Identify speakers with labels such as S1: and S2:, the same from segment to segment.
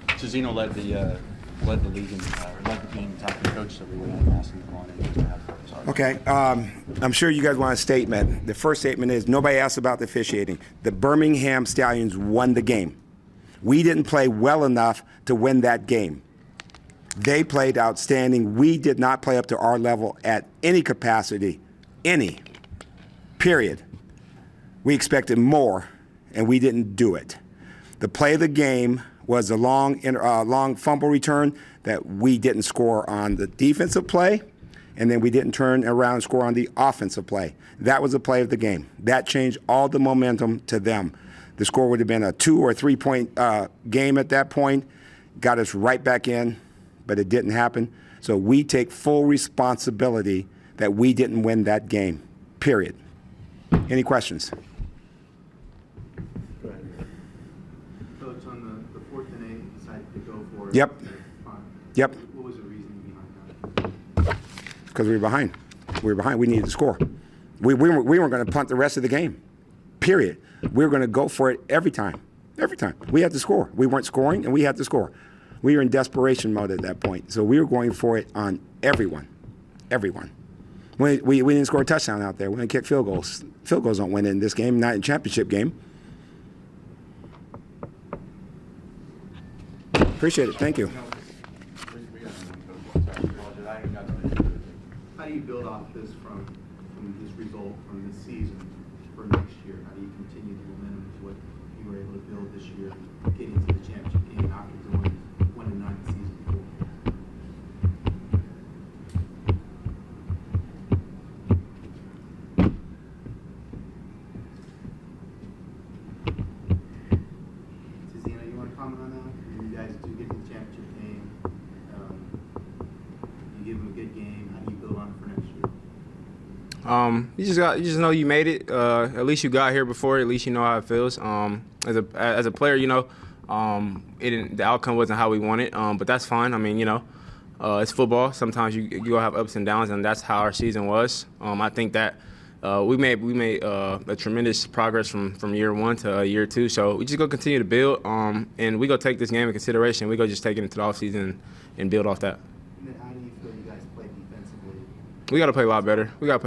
S1: Tezino led the league and led the team, talking to coaches everywhere and asking them on it.
S2: Okay, I'm sure you guys want a statement. The first statement is nobody asked about the officiating. The Birmingham Stallions won the game. We didn't play well enough to win that game. They played outstanding. We did not play up to our level at any capacity, period. We expected more, and we didn't do it. The play of the game was a long fumble return that we didn't score on the defensive play, and then we didn't turn around and score on the offensive play. That was the play of the game. That changed all the momentum to them. The score would have been a 2 or 3 point game at that point, got us right back in, but it didn't happen. So we take full responsibility that we didn't win that game, period. Any questions?
S3: Go ahead. Coach, on the 4th and 8, decided to go for it.
S2: Yep. Yep.
S3: What was the reasoning behind that?
S2: Because we were behind. We were behind. We needed to score. We weren't going to punt the rest of the game, period. We were going to go for it every time. Every time. We had to score. We weren't scoring, and we had to score. We were in desperation mode at that point. So we were going for it on everyone. Everyone. We didn't score a touchdown out there. We didn't kick field goals. Field goals don't win in this game, not in championship game. Appreciate it. Thank you.
S3: How do you build off this from this result from this season for next year? How do you continue the momentum to what you were able to build this year, getting to the championship game after going 1-9 the season before? Tezino, you want to comment on that? You guys do get to the championship game. You give them a good game. How do you build on it for next year?
S4: You just know you made it. At least you got here before. At least you know how it feels. As a player, you know, the outcome wasn't how we wanted, but that's fine. I mean, you know, it's football. Sometimes you gonna have ups and downs, and that's how our season was. I think that we made a tremendous progress from year 1 to year 2. So we just gonna continue to build, and we gonna take this game in consideration. We gonna just take it into the offseason and build off that.
S3: And then how do you feel you guys play defensively?
S4: We got to play a lot better. I got to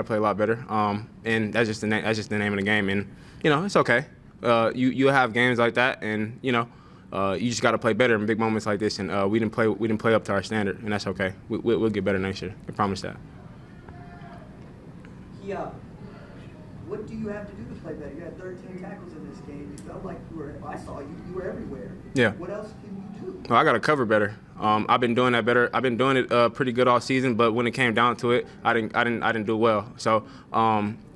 S4: play a lot better. And that's just the name of the game. And you know, it's okay. You have games like that, and you know, you just got to play better in big moments like this. And we didn't play up to our standard, and that's okay. We'll get better next year. I promise that.
S5: Kyahva, what do you have to do to play better? You had 13 tackles in this game. You felt like I saw you were everywhere.
S4: Yeah.
S5: What else can you do?
S4: Well, I got to cover better. I've been doing that better. I've been doing it pretty good all season, but when it came down to it, I didn't do well. So,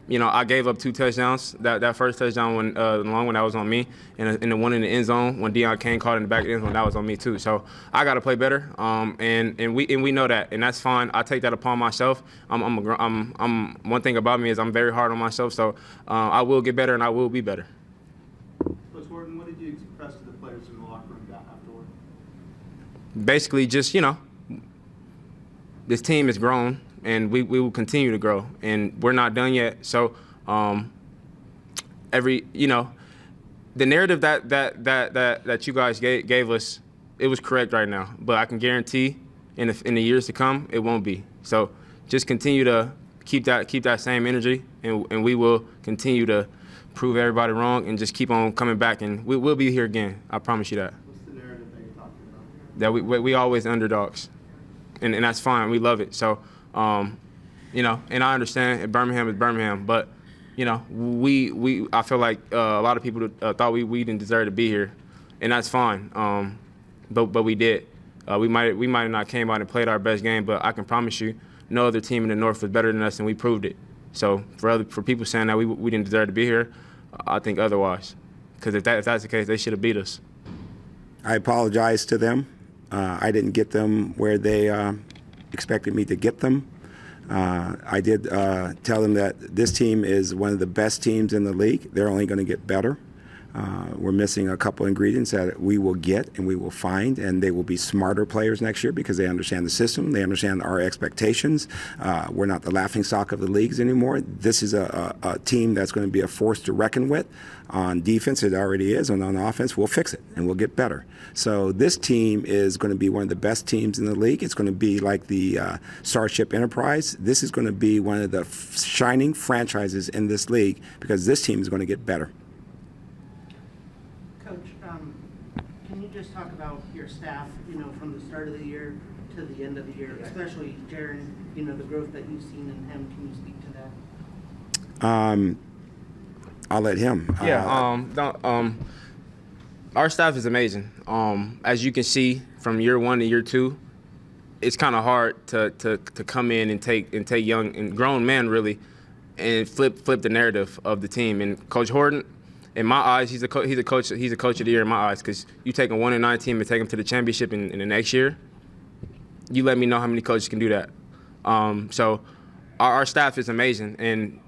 S4: you know, I gave up 2 touchdowns. That first touchdown, when the long one, that was on me, and the one in the end zone when Deion Kane caught in the back of the end zone, that was on me too. So I got to play better, and we know that, and that's fine. I take that upon myself. I'm one thing about me is I'm very hard on myself. So I will get better, and I will be better.
S3: Coach Horton, what did you express to the players in the locker room afterward?
S4: Basically, just, you know, this team has grown, and we will continue to grow, and we're not done yet. So, you know, the narrative that you guys gave us, it was correct right now. But I can guarantee, in the years to come, it won't be. So, just continue to keep that same energy, and we will continue to prove everybody wrong, and just keep on coming back, and we'll be here again. I promise you that.
S3: What's the narrative that you're talking about?
S4: That we always underdogs, and that's fine. We love it. So, you know, and I understand Birmingham is Birmingham, but you know, I feel like a lot of people thought we didn't deserve to be here, and that's fine. But we did. We might have not came out and played our best game, but I can promise you, no other team in the North was better than us, and we proved it. So for people saying that we didn't deserve to be here, I think otherwise. Because if that's the case, they should have beat us.
S2: I apologize to them. I didn't get them where they expected me to get them. I did tell them that this team is one of the best teams in the league. They're only going to get better. We're missing a couple ingredients that we will get and we will find, and they will be smarter players next year because they understand the system, they understand our expectations. We're not the laughingstock of the leagues anymore. This is a team that's going to be a force to reckon with. On defense, it already is, and on offense, we'll fix it and we'll get better. So this team is going to be one of the best teams in the league. It's going to be like the Starship Enterprise. This is going to be one of the shining franchises in this league because this team is going to get better.
S6: Coach, can you just talk about your staff, from the start of the year to the end of the year, especially Jaron, the growth that you've seen in him? Can you speak to that?
S2: I'll let him.
S4: Our staff is amazing. As you can see from year 1 to year 2, it's kind of hard to come in and take young and grown men really, and flip the narrative of the team. And Coach Horton, in my eyes, he's a coach of the year in my eyes, because you take a 1-9 team and take them to the championship in the next year. You let me know how many coaches can do that. So our staff is amazing, and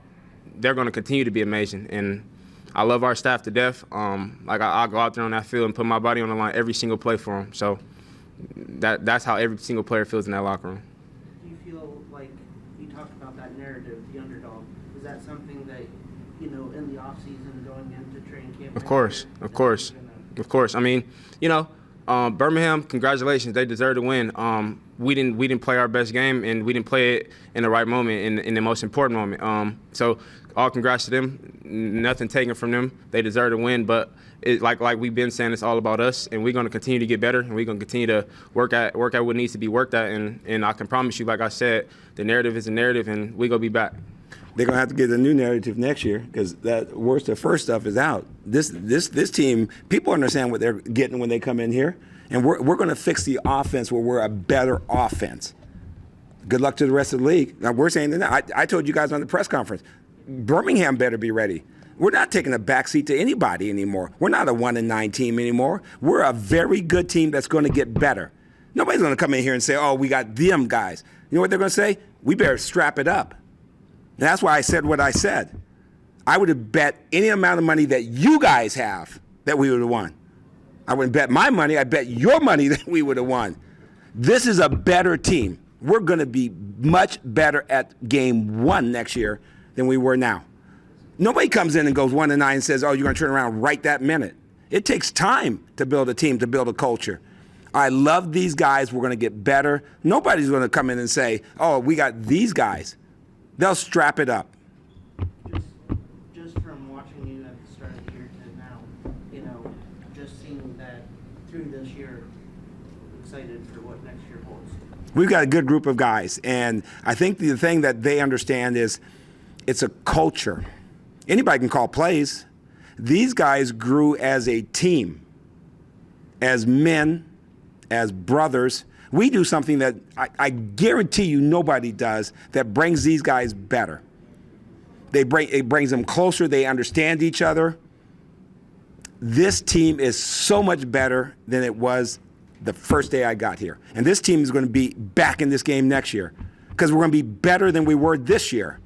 S4: they're going to continue to be amazing. And I love our staff to death. I'll go out there on that field and put my body on the line every single play for them. So that's how every single player feels in that locker room.
S6: Do you feel like you talked about that narrative, the underdog? Is that something that, in the offseason going into training camp?
S4: Of course. I mean, Birmingham, congratulations. They deserve to win. We didn't play our best game, and we didn't play it in the right moment, in the most important moment. So all congrats to them. Nothing taken from them. They deserve to win. But like we've been saying, it's all about us, and we're going to continue to get better, and we're going to continue to work at what needs to be worked at. And I can promise you, like I said, the narrative is a narrative, and we're going to be back.
S2: They're going to have to get a new narrative next year because the first stuff is out. This team, people understand what they're getting when they come in here, and we're going to fix the offense where we're a better offense. Good luck to the rest of the league. Now, we're saying that I told you guys on the press conference, Birmingham better be ready. We're not taking a backseat to anybody anymore. We're not a 1-9 team anymore. We're a very good team that's going to get better. Nobody's going to come in here and say, oh, we got them guys. You know what they're going to say? We better strap it up. And that's why I said what I said. I would have bet any amount of money that you guys have that we would have won. I wouldn't bet my money. I bet your money that we would have won. This is a better team. We're going to be much better at game 1 next year than we were now. Nobody comes in and goes 1-9 and says, oh, you're going to turn around right that minute. It takes time to build a team, to build a culture. I love these guys. We're going to get better. Nobody's going to come in and say, oh, we got these guys. They'll strap it up.
S6: Just from watching you at the start of the year to now, just seeing that through this year, excited for what next year holds.
S2: We've got a good group of guys, and I think the thing that they understand is it's a culture. Anybody can call plays. These guys grew as a team, as men, as brothers. We do something that I guarantee you nobody does that brings these guys better. It brings them closer. They understand each other. This team is so much better than it was the first day I got here. And this team is going to be back in this game next year because we're going to be better than we were this year.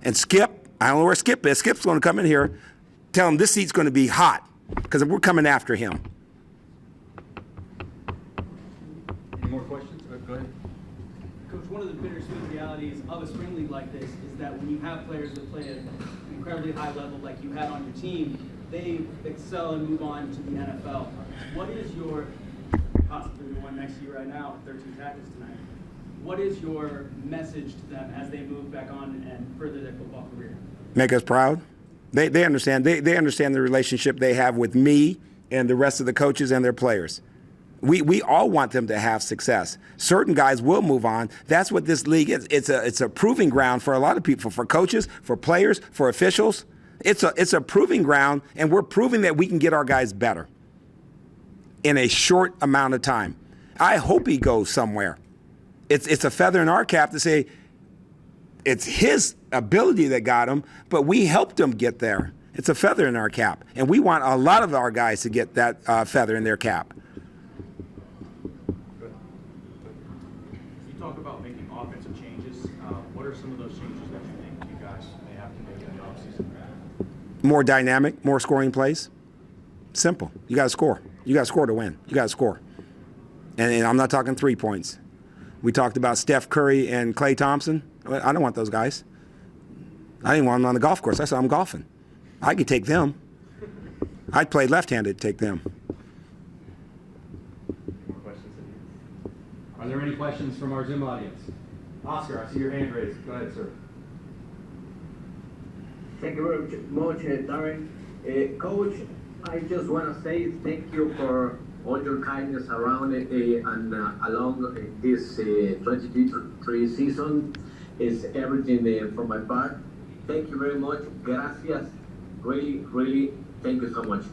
S2: And Skip, I don't know where Skip is. Skip's going to come in here, tell him this seat's going to be hot because we're coming after him.
S1: Any more questions? Go ahead.
S7: Coach, one of the bittersweet realities of a spring league like this is that when you have players that play at an incredibly high level like you had on your team, they excel and move on to the NFL. What is your, possibly the one next to you right now, 13 tackles tonight, what is your message to them as they move back on and further their football career?
S2: Make us proud. They understand. They understand the relationship they have with me and the rest of the coaches and their players. We all want them to have success. Certain guys will move on. That's what this league is. It's a proving ground for a lot of people, for coaches, for players, for officials. It's a proving ground, and we're proving that we can get our guys better in a short amount of time. I hope he goes somewhere. It's a feather in our cap to say it's his ability that got him, but we helped him get there. It's a feather in our cap, and we want a lot of our guys to get that feather in their cap.
S3: You talk about making offensive changes. What are some of those changes that you think you guys may have to make in the offseason?
S2: More dynamic, more scoring plays. Simple. You got to score. You got to score to win. You got to score. And I'm not talking 3 points. We talked about Steph Curry and Klay Thompson. I don't want those guys. I didn't want them on the golf course. I said, I'm golfing. I could take them. I'd play left-handed to take them.
S8: More questions? Are there any questions from our Zoom audience? Oscar, I see your hand raised. Go ahead, sir.
S9: Thank you very much, Darren. Coach, I just want to say thank you for all your kindness around and along this 2023 season. Is everything from my part. Thank you very much. Gracias. Really, really, thank you so much.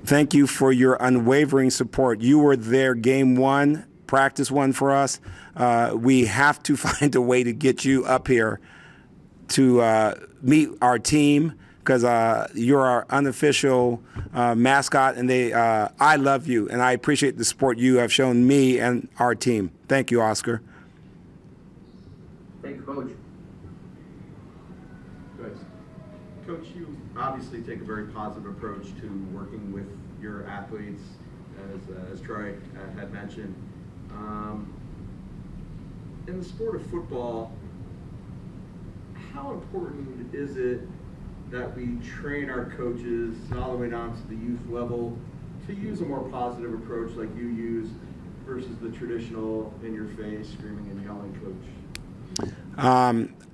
S2: Thank you for your unwavering support. You were there game one, practice one for us. We have to find a way to get you up here to meet our team because you're our unofficial mascot, and I love you, and I appreciate the support you have shown me and our team. Thank you, Oscar.
S9: Thank you, Coach.
S10: Coach, you obviously take a very positive approach to working with your athletes, as Troy had mentioned. In the sport of football, how important is it that we train our coaches all the way down to the youth level to use a more positive approach like you use versus the traditional in-your-face, screaming and yelling coach?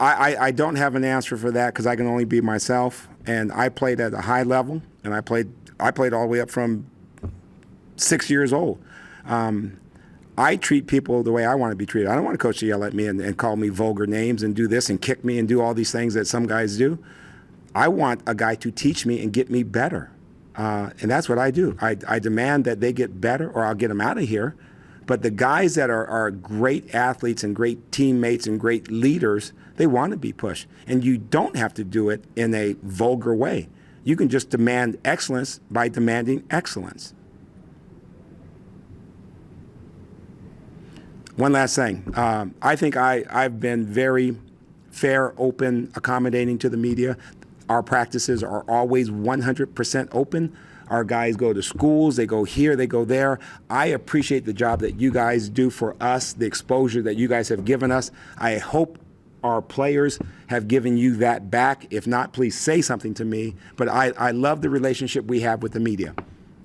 S2: I don't have an answer for that because I can only be myself, and I played at a high level, and I played all the way up from 6 years old. I treat people the way I want to be treated. I don't want a coach to yell at me and call me vulgar names and do this and kick me and do all these things that some guys do. I want a guy to teach me and get me better, and that's what I do. I demand that they get better or I'll get them out of here. But the guys that are great athletes and great teammates and great leaders, they want to be pushed. And you don't have to do it in a vulgar way. You can just demand excellence by demanding excellence. One last thing. I think I've been very fair, open, accommodating to the media. Our practices are always 100% open. Our guys go to schools, they go here, they go there. I appreciate the job that you guys do for us, the exposure that you guys have given us. I hope our players have given you that back. If not, please say something to me. But I love the relationship we have with the media.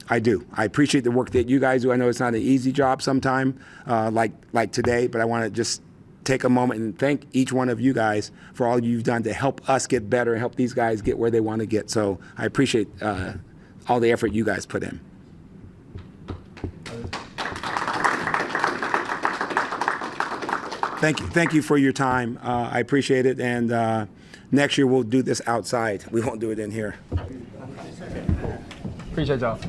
S2: I do. I appreciate the work that you guys do. I know it's not an easy job sometime, like today, but I want to just take a moment and thank each one of you guys for all you've done to help us get better and help these guys get where they want to get. So I appreciate all the effort you guys put in. Thank you for your time. I appreciate it. And next year we'll do this outside. We won't do it in here.
S4: Appreciate y'all.